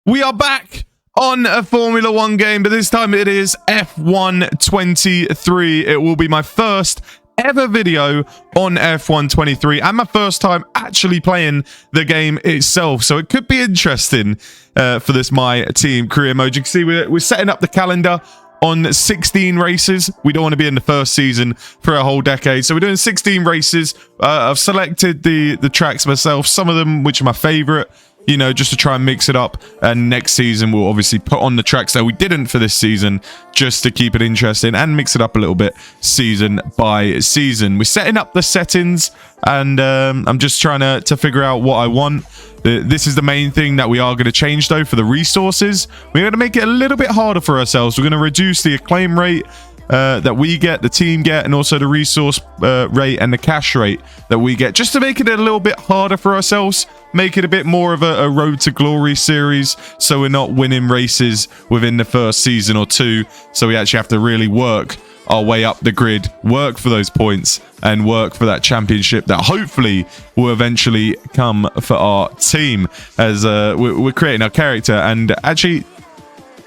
We are back on a Formula 1 game, but this time it is F1 23. It will be my first ever video on F1 23 and my first time actually playing the game itself, so it could be interesting for this My Team career mode. You can see we're setting up the calendar on 16 races. We don't want to be in the first season for a whole decade, so we're doing 16 races. I've selected the tracks myself, some of them which are my favorite, you know, just to try and mix it up. And next season we'll obviously put on the tracks that we didn't for this season, just to keep it interesting and mix it up a little bit season by season. We're setting up the settings, and I'm just trying to figure out what I want. This is the main thing that we are going to change, though. For the resources, we're going to make it a little bit harder for ourselves. We're going to reduce the acclaim rate that we get, the team get, and also the resource rate and the cash rate that we get, just to make it a little bit harder for ourselves, make it a bit more of a road to glory series, so we're not winning races within the first season or two. So we actually have to really work our way up the grid, work for those points, and work for that championship that hopefully will eventually come for our team, as we're creating our character. And actually,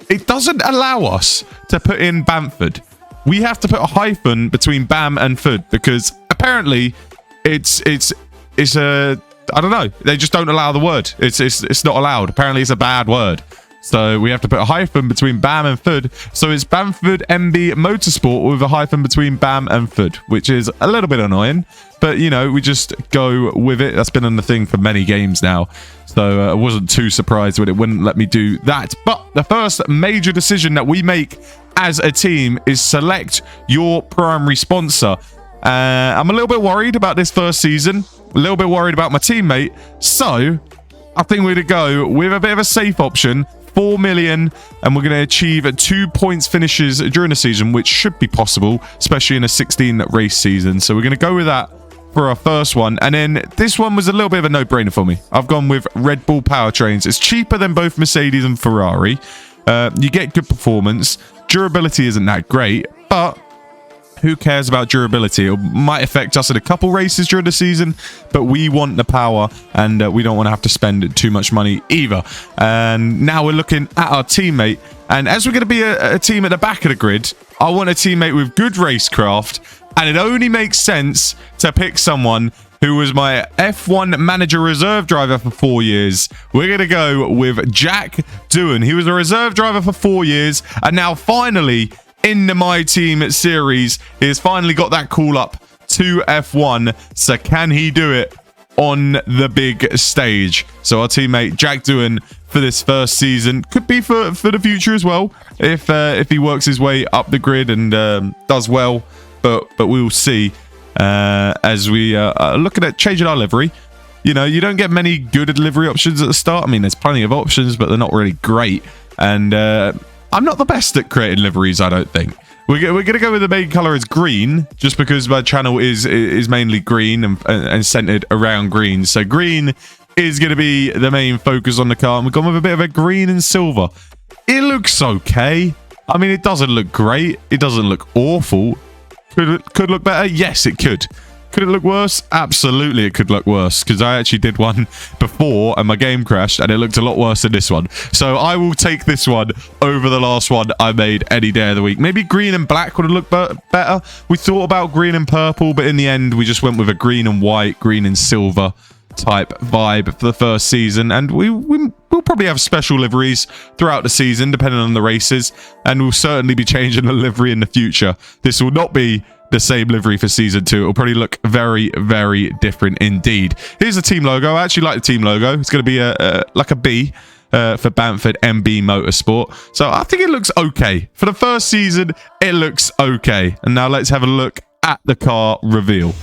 it doesn't allow us to put in Bamford. We have to put a hyphen between Bam and Ford, because apparently it's a, I don't know, they just don't allow the word. It's not allowed. Apparently it's a bad word. So we have to put a hyphen between Bam and Ford. So it's BamfordMB Motorsport with a hyphen between Bam and Ford, which is a little bit annoying, but you know, we just go with it. That's been on the thing for many games now, so I wasn't too surprised when it wouldn't let me do that. But the first major decision that we make as a team is select your primary sponsor. I'm a little bit worried about this first season, a little bit worried about my teammate, so I think we're going to go with a bit of a safe option, 4 million, and we're going to achieve 2 points finishes during the season, which should be possible, especially in a 16 race season. So we're going to go with that for our first one. And then this one was a little bit of a no-brainer for me. I've gone with Red Bull powertrains. It's cheaper than both Mercedes and Ferrari. You get good performance. Durability isn't that great, but who cares about durability? It might affect us in a couple races during the season, but we want the power, and we don't want to have to spend too much money either. And now we're looking at our teammate, and as we're going to be a team at the back of the grid, I want a teammate with good racecraft, and it only makes sense to pick someone who was my F1 manager reserve driver for 4 years. We're going to go with Jack Doohan. He was a reserve driver for 4 years, and now finally in the My Team series, he has finally got that call up to F1. So can he do it on the big stage? So our teammate Jack Doohan for this first season, could be for the future as well, if he works his way up the grid and does well. But we will see as we are looking at changing our livery. You know, you don't get many good livery options at the start. I mean, there's plenty of options, but they're not really great. And I'm not the best at creating liveries, I don't think. We're going to go with the main color as green, just because my channel is mainly green and centered around green. So green is going to be the main focus on the car. And we've gone with a bit of a green and silver. It looks okay. I mean, it doesn't look great. It doesn't look awful. Could look better? Yes, it could. Could it look worse? Absolutely, it could look worse, because I actually did one before and my game crashed and it looked a lot worse than this one. So I will take this one over the last one I made any day of the week. Maybe green and black would have looked better. We thought about green and purple, but in the end, we just went with a green and white, green and silver type vibe for the first season. And we'll probably have special liveries throughout the season, depending on the races. And we'll certainly be changing the livery in the future. This will not be the same livery for season 2. It'll probably look very, very different indeed. Here's the team logo. I actually like the team logo. It's going to be like a B for BamfordMB Motorsport. So I think it looks okay. For the first season, it looks okay. And now let's have a look at the car reveal.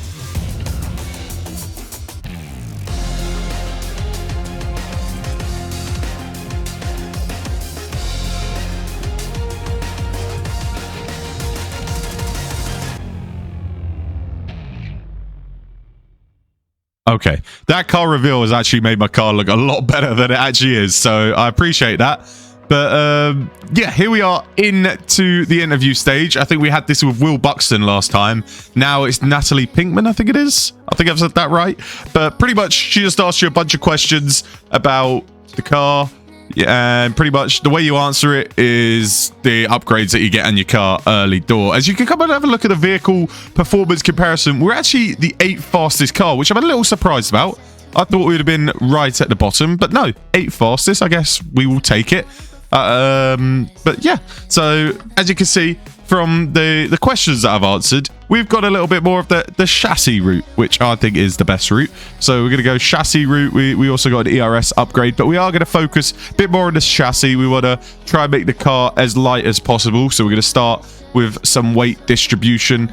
Okay, that car reveal has actually made my car look a lot better than it actually is, so I appreciate that. But yeah, here we are into the interview stage. I think we had this with Will Buxton last time. Now it's Natalie Pinkman, I think it is. I think I've said that right. But pretty much she just asked you a bunch of questions about the car, Yeah, and pretty much the way you answer it is the upgrades that you get on your car early door. As you can come and have a look at the vehicle performance comparison, we're actually the 8th fastest car, which I'm a little surprised about. I thought we would have been right at the bottom, but no, 8th fastest. I guess we will take it. But yeah, so as you can see from the questions that I've answered, we've got a little bit more of the chassis route, which I think is the best route. So we're going to go chassis route. We also got an ERS upgrade, but we are going to focus a bit more on this chassis. We want to try and make the car as light as possible. So we're going to start with some weight distribution,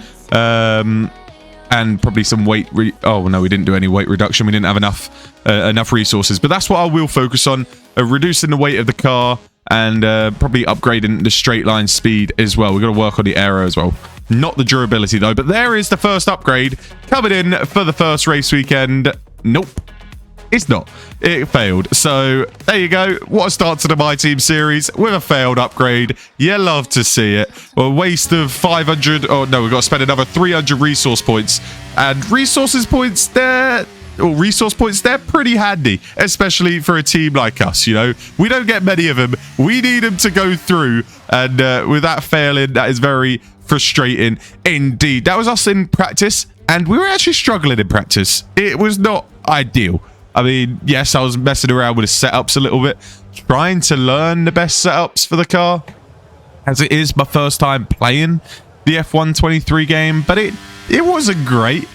and probably some weight. Oh no, we didn't do any weight reduction. We didn't have enough resources, but that's what I will focus on: reducing the weight of the car. And probably upgrading the straight line speed as well. We've got to work on the aero as well. Not the durability though, but there is the first upgrade coming in for the first race weekend. Nope, it's not. It failed. So there you go. What a start to the My Team series with a failed upgrade. You love to see it. A waste of 500. Oh no, we've got to spend another 300 resource points. And resource points, they're pretty handy, especially for a team like us. You know, we don't get many of them. We need them to go through, and with that failing, that is very frustrating indeed. That was us in practice, and we were actually struggling in practice. It was not ideal. I mean, yes, I was messing around with the setups a little bit, trying to learn the best setups for the car, as it is my first time playing the F1 23 game, but it wasn't great.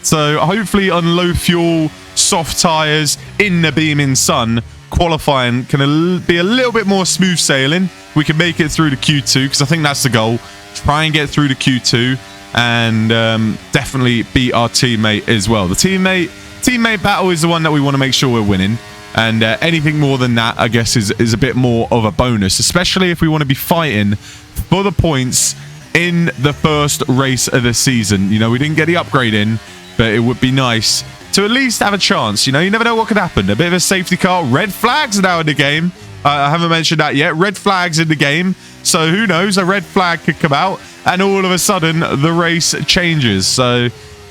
So hopefully on low fuel, soft tires, in the beaming sun, qualifying can be a little bit more smooth sailing. We can make it through the Q2, because I think that's the goal. Try and get through the Q2 and definitely beat our teammate as well. The teammate battle is the one that we want to make sure we're winning. And anything more than that, I guess, is a bit more of a bonus, especially if we want to be fighting for the points in the first race of the season. You know, we didn't get the upgrade in, but it would be nice to at least have a chance. You know, you never know what could happen. A bit of a safety car. Red flags now in the game. I haven't mentioned that yet. Red flags in the game. So who knows? A red flag could come out and all of a sudden the race changes. So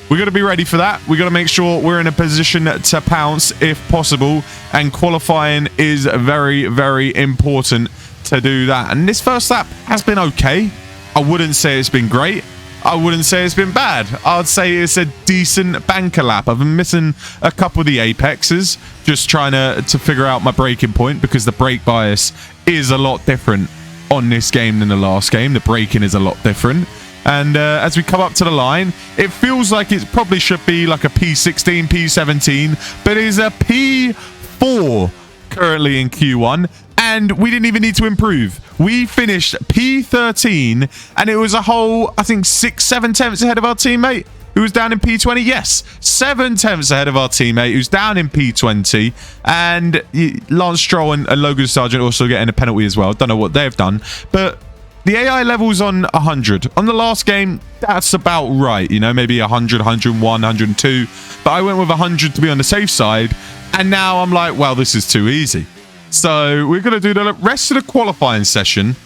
we're going to be ready for that. We're going to make sure we're in a position to pounce if possible. And qualifying is very, very important to do that. And this first lap has been okay. I wouldn't say it's been great. I wouldn't say it's been bad. I'd say it's a decent banker lap. I've been missing a couple of the apexes, just trying to figure out my braking point, because the brake bias is a lot different on this game than the last game. The braking is a lot different. And as we come up to the line, it feels like it probably should be like a P16, P17, but it is a P4 currently in Q1. And we didn't even need to improve. We finished P13, and it was a whole, I think, 6-7 tenths ahead of our teammate who was down in P20. Yes, 7 tenths ahead of our teammate who's down in P20. And Lance Stroll and Logan Sargent also getting a penalty as well. Don't know what they've done. But the AI level's on 100. On the last game, that's about right. You know, maybe 100, 101, 102. But I went with 100 to be on the safe side. And now I'm like, well, this is too easy. So we're going to do the rest of the qualifying session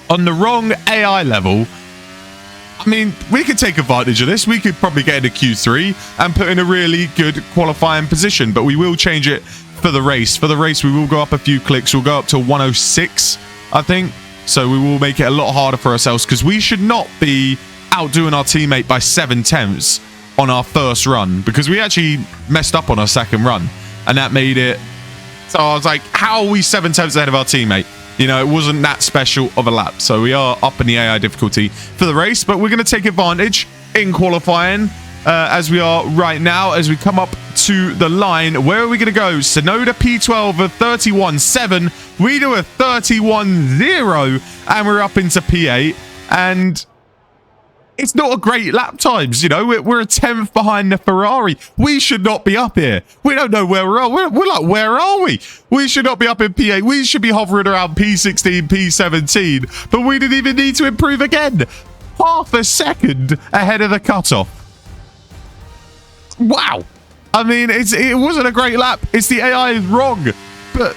on the wrong AI level. I mean, we could take advantage of this. We could probably get into Q3 and put in a really good qualifying position, but we will change it for the race. For the race, we will go up a few clicks. We'll go up to 106, I think. So we will make it a lot harder for ourselves, because we should not be outdoing our teammate by 7 tenths on our first run, because we actually messed up on our second run, and that made it. So I was like, how are we 7 tenths ahead of our teammate? You know, it wasn't that special of a lap. So we are up in the AI difficulty for the race, but we're going to take advantage in qualifying as we are right now. As we come up to the line, where are we going to go? Sonoda P12 of 31.7. We do a 31.0, and we're up into P8. And it's not a great lap times, you know. We're a 10th behind the Ferrari. We should not be up here. We don't know where we're at. We're like, where are we? We should not be up in P8. We should be hovering around P16, P17. But we didn't even need to improve again. Half a second ahead of the cutoff. Wow. I mean, it wasn't a great lap. It's the AI is wrong. But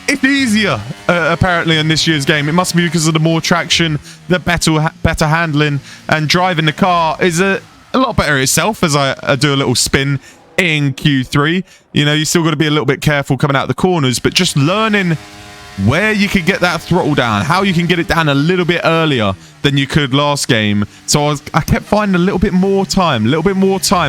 it's easier, apparently, in this year's game. It must be because of the more traction, the better handling, and driving the car is a lot better itself, as I do a little spin in Q3. You know, you still got to be a little bit careful coming out the corners, but just learning where you could get that throttle down, how you can get it down a little bit earlier than you could last game. So I kept finding a little bit more time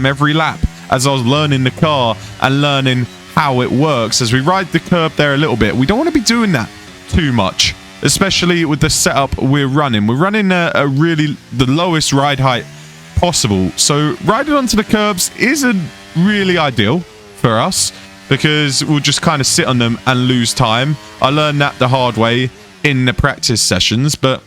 every lap as I was learning the car and learning how it works. As we ride the curb there a little bit, we don't want to be doing that too much, especially with the setup we're running. We're running the lowest ride height possible. So riding onto the curbs isn't really ideal for us, because we'll just kind of sit on them and lose time. I learned that the hard way in the practice sessions, but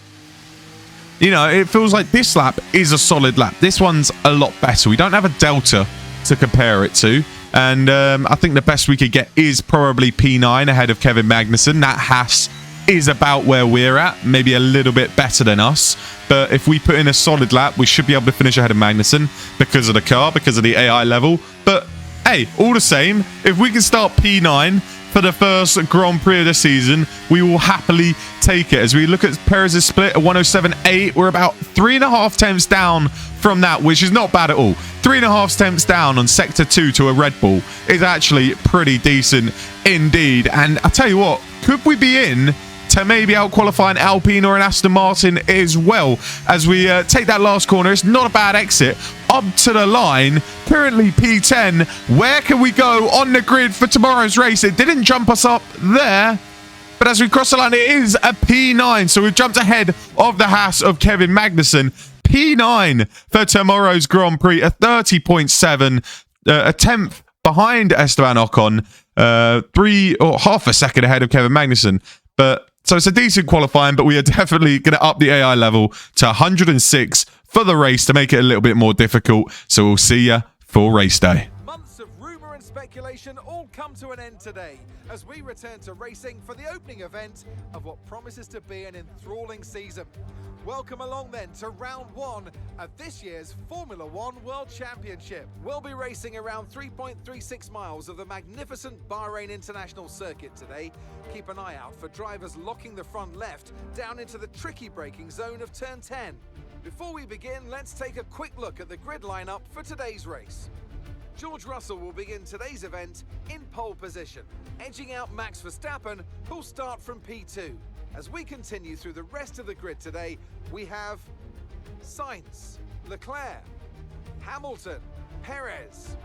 you know, it feels like this lap is a solid lap. This one's a lot better. We don't have a delta to compare it to, and I think the best we could get is probably P9 ahead of Kevin Magnussen. That Haas is about where we're at, maybe a little bit better than us, but if we put in a solid lap, we should be able to finish ahead of Magnussen because of the car, because of the AI level. But hey, all the same, if we can start P9 for the first Grand Prix of the season, we will happily take it. As we look at Perez's split at 107.8, we're about 3.5 tenths down from that, which is not bad at all. 3.5 tenths down on Sector 2 to a Red Bull is actually pretty decent indeed. And I tell you what, could we be in to maybe out-qualify an Alpine or an Aston Martin as well as we take that last corner? It's not a bad exit up to the line. Currently P10. Where can we go on the grid for tomorrow's race? It didn't jump us up there, but as we cross the line, it is a P9. So we've jumped ahead of the Haas of Kevin Magnussen. P9 for tomorrow's Grand Prix, a 30.7, a tenth behind Esteban Ocon, half a second ahead of Kevin Magnussen. But so it's a decent qualifying, but we are definitely going to up the AI level to 106 for the race to make it a little bit more difficult. So we'll see you for race day. Months of rumor and speculation all come to an end today as we return to racing for the opening event of what promises to be an enthralling season. Welcome along then to round one of this year's Formula One World Championship. We'll be racing around 3.36 miles of the magnificent Bahrain International Circuit today. Keep an eye out for drivers locking the front left down into the tricky braking zone of turn 10. Before we begin, let's take a quick look at the grid lineup for today's race. George Russell will begin today's event in pole position, edging out Max Verstappen, who'll start from P2. As we continue through the rest of the grid today, we have Sainz, Leclerc, Hamilton, Perez,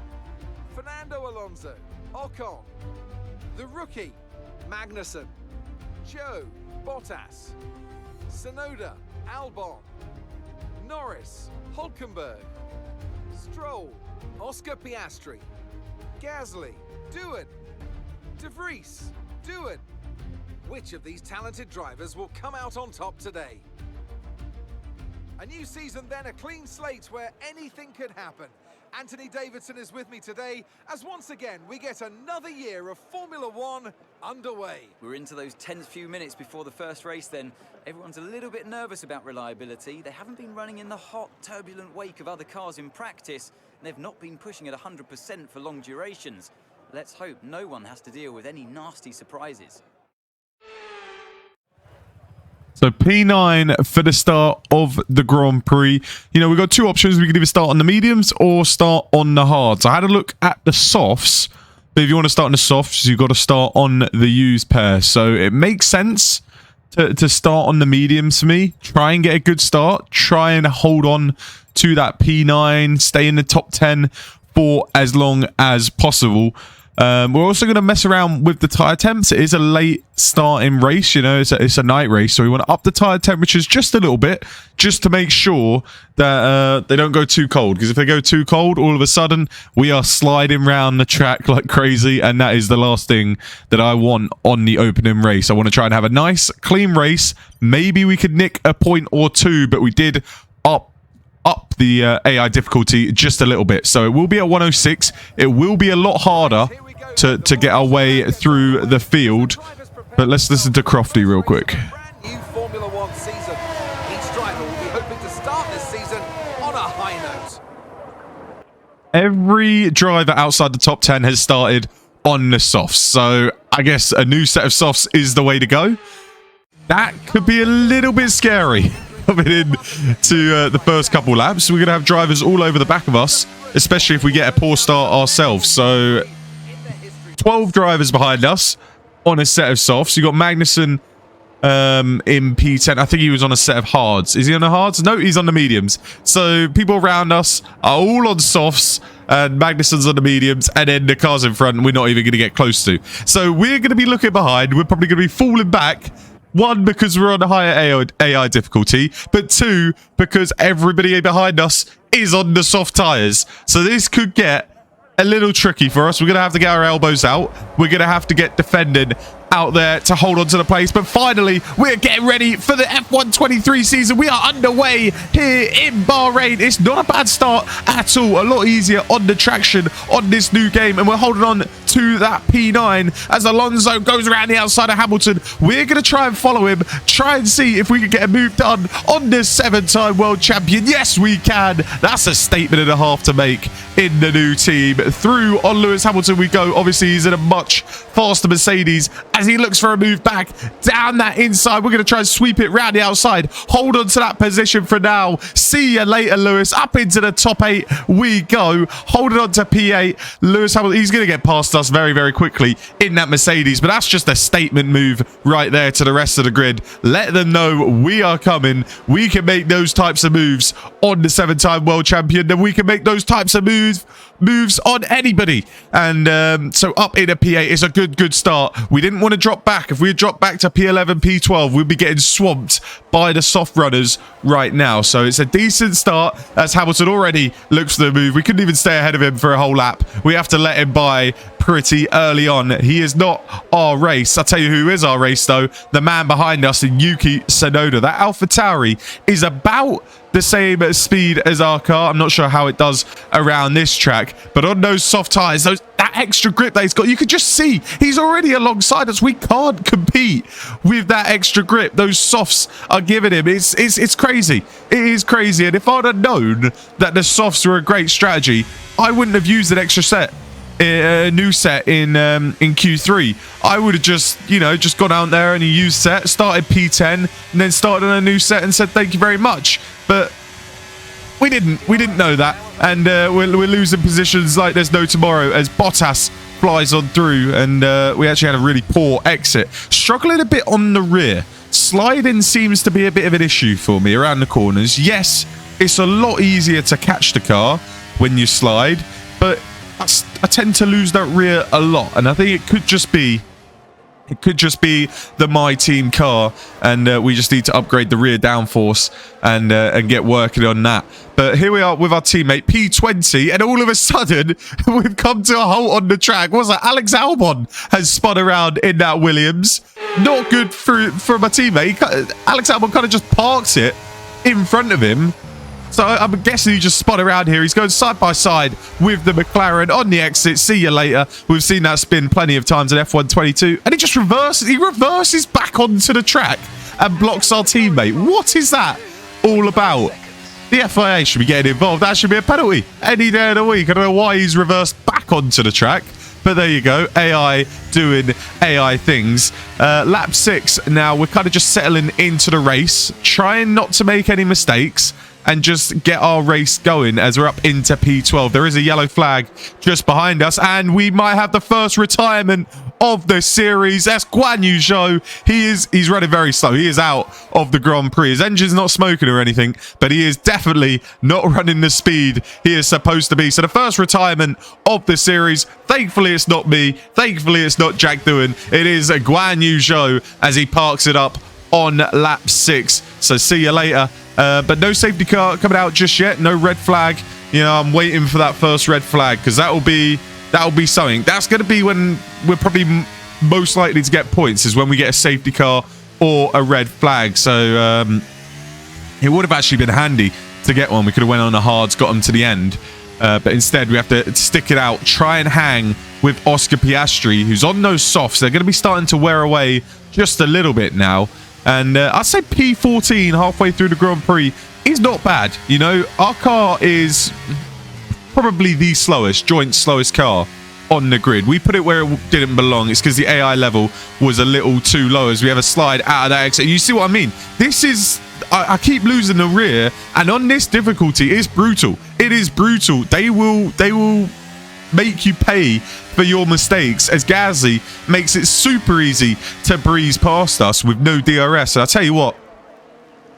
Fernando Alonso, Ocon, the rookie, Magnussen, Joe, Bottas, Tsunoda, Albon, Norris, Hülkenberg, Stroll, Oscar Piastri, Gasly, Doohan, De Vries, Doohan. Which of these talented drivers will come out on top today? A new season then, a clean slate where anything could happen. Anthony Davidson is with me today as once again we get another year of Formula One underway. We're into those tense few minutes before the first race then. Everyone's a little bit nervous about reliability. They haven't been running in the hot, turbulent wake of other cars in practice, and they've not been pushing at 100% for long durations. Let's hope no one has to deal with any nasty surprises. So P9 for the start of the Grand Prix. You know, we've got two options. We can either start on the mediums or start on the hards. I had a look at the softs, but if you want to start on the softs, you've got to start on the used pair. So it makes sense to start on the mediums for me. Try and get a good start. Try and hold on to that P9. Stay in the top 10 for as long as possible. We're also going to mess around with the tyre temps. It is a late starting race, you know, it's a night race, so we want to up the tyre temperatures just a little bit, just to make sure that they don't go too cold, because if they go too cold, all of a sudden we are sliding around the track like crazy, and that is the last thing that I want on the opening race. I want to try and have a nice, clean race. Maybe we could nick a point or two, but we did up the AI difficulty just a little bit, so it will be at 106. It will be a lot harder to get our way through the field, but let's listen to Crofty real quick. Brand new Formula One season. Each driver will be hoping to start this season on a high note. Every driver outside the top 10 has started on the softs, so I guess a new set of softs is the way to go. That could be a little bit scary coming in to the first couple laps. We're going to have drivers all over the back of us, especially if we get a poor start ourselves. So 12 drivers behind us, on a set of softs. You got Magnussen in P10. I think he was on a set of hards. Is he on the hards? No, he's on the mediums. So people around us are all on softs, and Magnussen's on the mediums, and then the cars in front we're not even going to get close to. So we're going to be looking behind. We're probably going to be falling back. One, because we're on a higher AI difficulty, but two, because everybody behind us is on the soft tires. So this could get a little tricky for us. We're going to have to get our elbows out. We're going to have to get defending out there to hold on to the place. But finally, we're getting ready for the F123 season. We are underway here in Bahrain. It's not a bad start at all. A lot easier on the traction on this new game. And we're holding on to that P9 as Alonso goes around the outside of Hamilton. We're going to try and follow him, try and see if we can get a move done on this 7-time world champion. Yes, we can. That's a statement and a half to make in the new team. Through on Lewis Hamilton we go. Obviously, he's in a much faster Mercedes as he looks for a move back down that inside. We're going to try and sweep it round the outside. Hold on to that position for now. See you later, Lewis. Up into the top 8 we go. Holding on to P8. Lewis Hamilton, he's going to get past us very, very quickly in that Mercedes, but that's just a statement move right there to the rest of the grid. Let them know we are coming. We can make those types of moves on the 7-time world champion, then we can make those types of moves on anybody. And so up in a P8 is a good start. We didn't want to drop back. If we had dropped back to P11, P12, we'd be getting swamped by the soft runners right now. So it's a decent start as Hamilton already looks for the move. We couldn't even stay ahead of him for a whole lap. We have to let him by pretty early on. He is not our race. I'll tell you who is our race though. The man behind us in Yuki Tsunoda. That AlphaTauri is about the same speed as our car. I'm not sure how it does around this track, but on those soft tires, that extra grip that he's got, you can just see he's already alongside us. We can't compete with that extra grip those softs are giving him. It's crazy. It is crazy. And if I'd have known that the softs were a great strategy, I wouldn't have used an extra set, a new set in Q3. I would have just gone out there and used set, started P10, and then started on a new set and said thank you very much. But we didn't know that, and we're losing positions like there's no tomorrow as Bottas flies on through, and we actually had a really poor exit. Struggling a bit on the rear. Sliding seems to be a bit of an issue for me around the corners. Yes, it's a lot easier to catch the car when you slide, but I tend to lose that rear a lot, and I think it could just be the My Team car, and we just need to upgrade the rear downforce and get working on that. But here we are with our teammate P20, and all of a sudden we've come to a halt on the track. What's that? Alex Albon has spun around in that Williams. Not good for my teammate. Alex Albon kind of just parks it in front of him. So I'm guessing he just spun around here. He's going side by side with the McLaren on the exit. See you later. We've seen that spin plenty of times in F122. And he just reverses. He reverses back onto the track and blocks our teammate. What is that all about? The FIA should be getting involved. That should be a penalty any day of the week. I don't know why he's reversed back onto the track. But there you go. AI doing AI things. Lap 6 now. We're kind of just settling into the race. Trying not to make any mistakes and just get our race going as we're up into P12. There is a yellow flag just behind us, and we might have the first retirement of the series. That's Guan Yu Zhou. He's running very slow. He is out of the Grand Prix. His engine's not smoking or anything, but he is definitely not running the speed he is supposed to be. So the first retirement of the series. Thankfully, it's not me. Thankfully, it's not Jack Doohan. It is Guan Yu Zhou as he parks it up on lap 6. So see you later. But no safety car coming out just yet. No red flag. You know, I'm waiting for that first red flag because that'll be something. That's going to be when we're probably most likely to get points, is when we get a safety car or a red flag. So it would have actually been handy to get one. We could have went on the hards, got them to the end. But instead, we have to stick it out, try and hang with Oscar Piastri, who's on those softs. They're going to be starting to wear away just a little bit now. And I'd say P14 halfway through the Grand Prix is not bad. You know, our car is probably the joint slowest car on the grid. We put it where it didn't belong. It's because the AI level was a little too low as we have a slide out of that exit. You see what I mean? This is... I keep losing the rear, and on this difficulty, it's brutal. It is brutal. They will make you pay for your mistakes, as Gasly makes it super easy to breeze past us with no DRS. And I'll tell you what,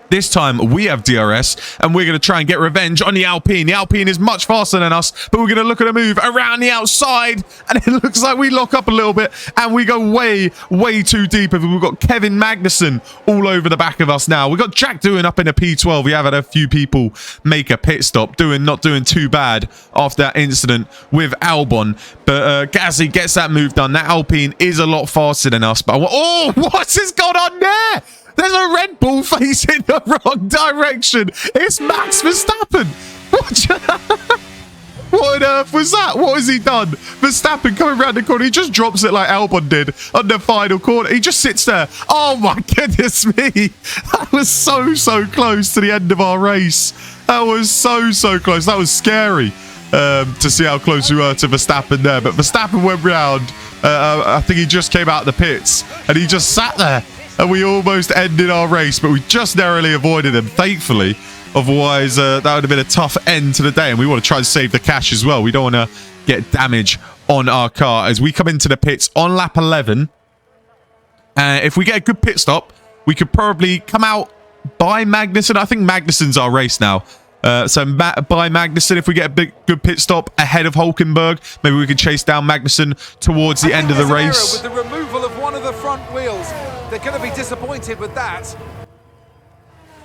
this time we have DRS, and we're going to try and get revenge on the Alpine. The Alpine is much faster than us, but we're going to look at a move around the outside, and it looks like we lock up a little bit, and we go way, way too deep. We've got Kevin Magnussen all over the back of us now. We've got Jack doing up in a P12. We have had a few people make a pit stop, not doing too bad after that incident with Albon. But Gasly gets that move done. That Alpine is a lot faster than us. But oh, what's this going on there? There's a Red Bull facing the wrong direction. It's Max Verstappen. What on earth was that? What has he done? Verstappen coming around the corner. He just drops it like Albon did on the final corner. He just sits there. Oh, my goodness me. That was so close to the end of our race. That was so close. That was scary to see how close we were to Verstappen there. But Verstappen went round. I think he just came out of the pits, and he just sat there. And we almost ended our race, but we just narrowly avoided him, thankfully. Otherwise, that would have been a tough end to the day. And we want to try and save the cash as well. We don't want to get damage on our car as we come into the pits on lap 11. If we get a good pit stop, we could probably come out by Magnussen. I think Magnussen's our race now. So by Magnussen, if we get a good pit stop ahead of Hulkenberg, maybe we can chase down Magnussen towards the end of the race. With the removal of one of the front wheels, they're going to be disappointed with that.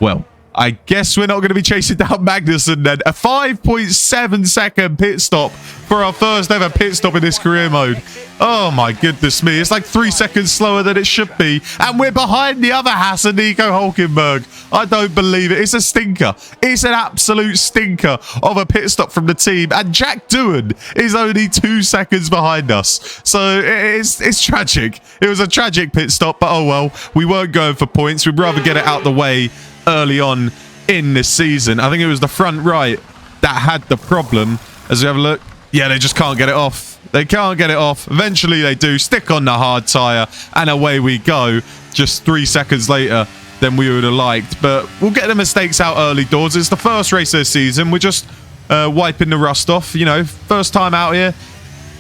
Well, I guess we're not going to be chasing down Magnussen then. A 5.7 second pit stop for our first ever pit stop in this career mode. Oh my goodness me. It's like 3 seconds slower than it should be. And we're behind the other Haas and Nico Hulkenberg. I don't believe it. It's a stinker. It's an absolute stinker of a pit stop from the team. And Jack Doohan is only 2 seconds behind us. So it's tragic. It was a tragic pit stop, but oh well. We weren't going for points. We'd rather get it out the way early on in this season. I think it was the front right that had the problem. As we have a look, yeah, they just can't get it off. They can't get it off. Eventually they do. Stick on the hard tyre, and away we go. Just 3 seconds later than we would have liked. But we'll get the mistakes out early doors. It's the first race of the season. We're just wiping the rust off. You know, first time out here.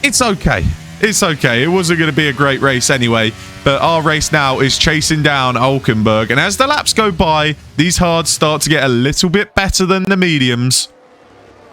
It's okay. It's okay. It wasn't going to be a great race anyway. But our race now is chasing down Hulkenberg. And as the laps go by, these hards start to get a little bit better than the mediums.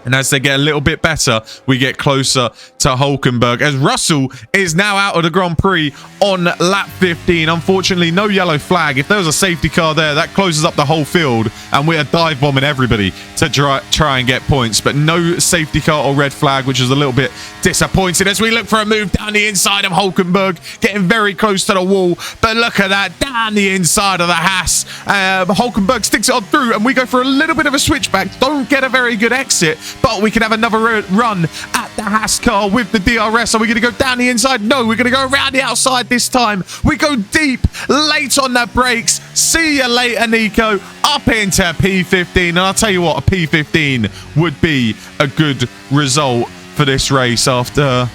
And as they get a little bit better, we get closer to Hulkenberg. As Russell is now out of the Grand Prix on lap 15. Unfortunately, no yellow flag. If there was a safety car there, that closes up the whole field. And we're dive bombing everybody to try and get points. But no safety car or red flag, which is a little bit disappointing. As we look for a move down the inside of Hulkenberg. Getting very close to the wall. But look at that. Down the inside of the Haas. Hulkenberg sticks it on through. And we go for a little bit of a switchback. Don't get a very good exit. But we can have another run at the Haas car with the DRS. Are we going to go down the inside? No, we're going to go around the outside this time. We go deep, late on the brakes. See you later, Nico. Up into P15. And I'll tell you what, a P15 would be a good result for this race after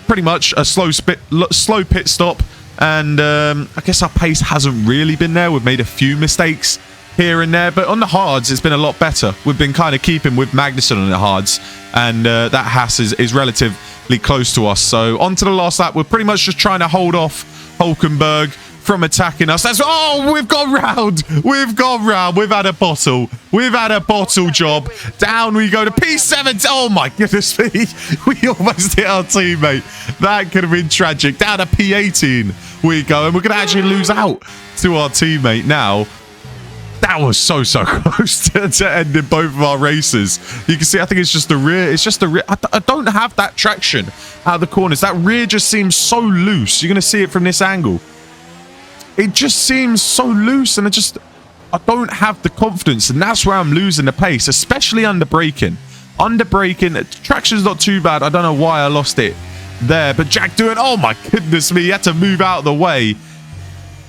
pretty much a slow pit stop. And I guess our pace hasn't really been there. We've made a few mistakes here and there, but on the hards it's been a lot better. We've been kind of keeping with Magnussen on the hards, and that Haas is relatively close to us. So on to the last lap. We're pretty much just trying to hold off Hulkenberg from attacking us. We've gone round. We've had a bottle. We've had a bottle job. Down we go to P7. Oh my goodness me. We almost hit our teammate. That could have been tragic. Down to P18 we go, and we're going to actually lose out to our teammate now. That was so close to ending both of our races. You can see, I think it's just the rear. It's just the rear. I don't have that traction out of the corners. That rear just seems so loose. You're going to see it from this angle. It just seems so loose, and I don't have the confidence, and that's where I'm losing the pace, especially under braking. Under braking, traction's not too bad. I don't know why I lost it there, but Jack Doohan, oh my goodness me, he had to move out of the way.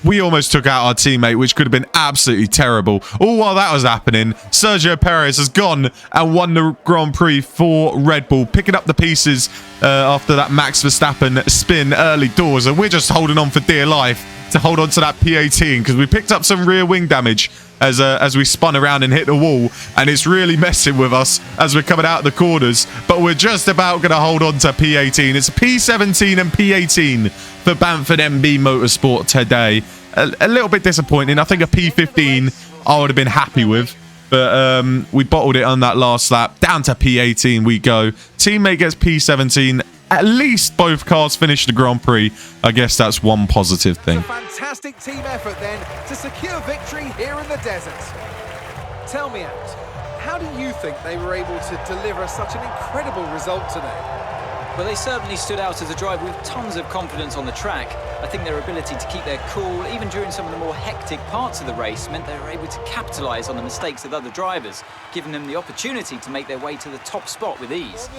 We almost took out our teammate, which could have been absolutely terrible. All while that was happening, Sergio Perez has gone and won the Grand Prix for Red Bull, picking up the pieces after that Max Verstappen spin early doors. And we're just holding on for dear life to hold on to that P18 because we picked up some rear wing damage as we spun around and hit the wall, and it's really messing with us as we're coming out of the corners, but we're just about going to hold on to P18. It's P17 and P18 for BamfordMB Motorsport today. A little bit disappointing. I think a P15 I would have been happy with, but we bottled it on that last lap. Down to P18 we go. Teammate gets P17. At least both cars finished the Grand Prix. I guess that's one positive thing. A fantastic team effort then to secure victory here in the desert. Tell me, Ant, how do you think they were able to deliver such an incredible result today? Well, they certainly stood out as a driver with tons of confidence on the track. I think their ability to keep their cool, even during some of the more hectic parts of the race, meant they were able to capitalise on the mistakes of other drivers, giving them the opportunity to make their way to the top spot with ease.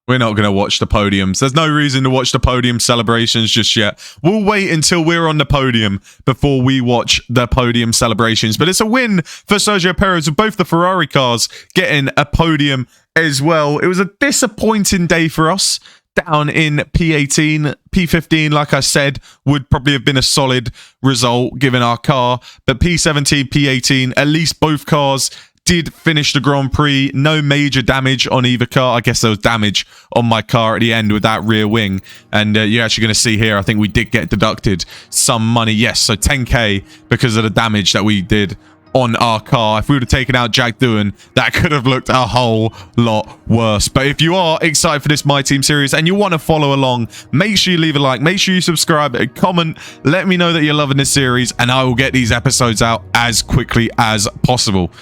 We're not going to watch the podiums. There's no reason to watch the podium celebrations just yet. We'll wait until we're on the podium before we watch the podium celebrations. But it's a win for Sergio Perez with both the Ferrari cars getting a podium as well. It was a disappointing day for us down in P18. P15, like I said, would probably have been a solid result given our car. But P17, P18, at least both cars did finish the Grand Prix. No major damage on either car. I guess there was damage on my car at the end with that rear wing. And you're actually going to see here, I think we did get deducted some money. Yes, so 10K because of the damage that we did on our car. If we would have taken out Jack Doohan, that could have looked a whole lot worse. But if you are excited for this My Team series and you want to follow along, make sure you leave a like, make sure you subscribe, and comment. Let me know that you're loving this series, and I will get these episodes out as quickly as possible.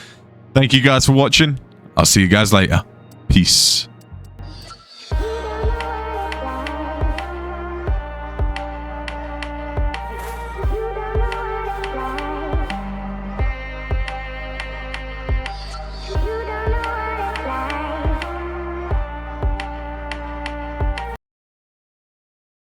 Thank you guys for watching. I'll see you guys later. Peace.